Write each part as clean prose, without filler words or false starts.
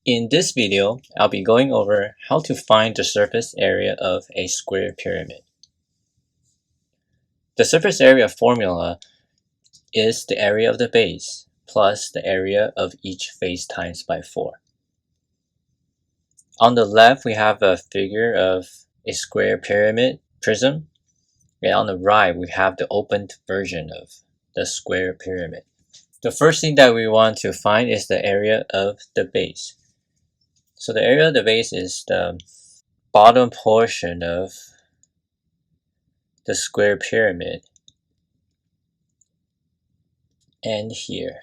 In this video, I'll be going over how to find the surface area of a square pyramid. The surface area formula is the area of the base plus the area of each face times by 4. On the left, we have a figure of a square pyramid prism, and on the right, we have the opened version of the square pyramid. The first thing that we want to find is the area of the base. So the area of the base is the bottom portion of the square pyramid and here.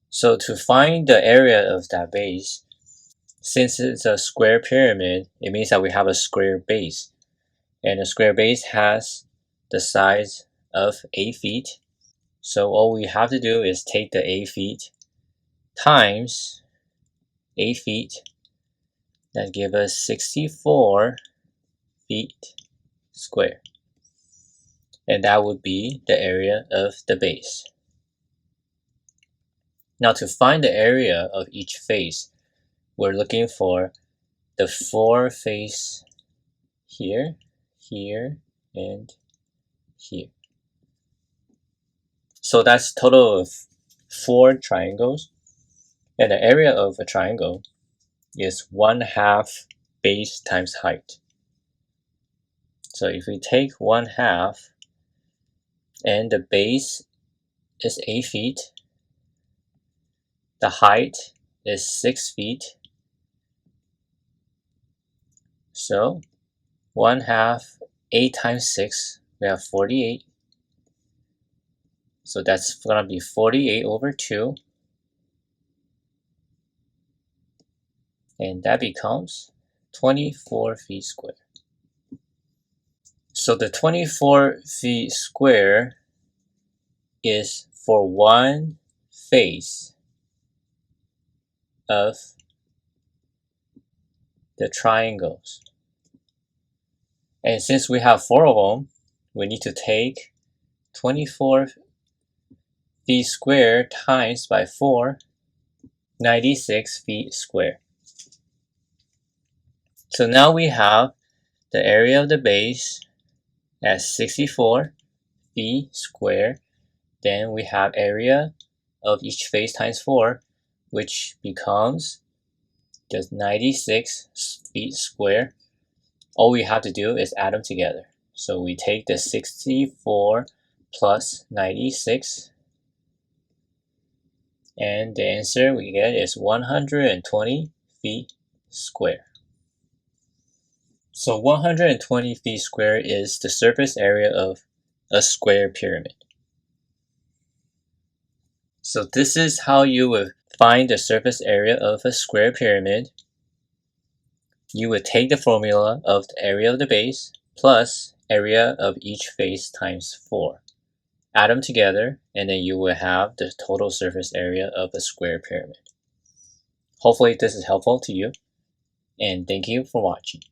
So to find the area of that base, since it's a square pyramid, it means that we have a square base. And a square base has the size of 8 feet. So all we have to do is take the 8 feet times 8 feet. That gives us 64 feet square. And that would be the area of the base. Now to find the area of each face, we're looking for the 4 face here, here, and here. So that's a total of 4 triangles. And the area of a triangle is 1/2 base times height. So if we take 1/2 and the base is 8 feet, the height is 6 feet. So 1/2, 8 times 6, we have 48. So that's going to be 48 over 2. And that becomes 24 feet square. So the 24 feet square is for one face of the triangles. And since we have 4 of them, we need to take 24 feet square times by 4, 96 feet square. So now we have the area of the base as 64 feet square. Then we have area of each face times 4, which becomes just 96 feet square. All we have to do is add them together. So we take the 64 plus 96, and the answer we get is 120 feet square. So 120 feet square is the surface area of a square pyramid. So this is how you would find the surface area of a square pyramid. You would take the formula of the area of the base plus area of each face times 4. Add them together, and then you will have the total surface area of a square pyramid. Hopefully this is helpful to you, and thank you for watching.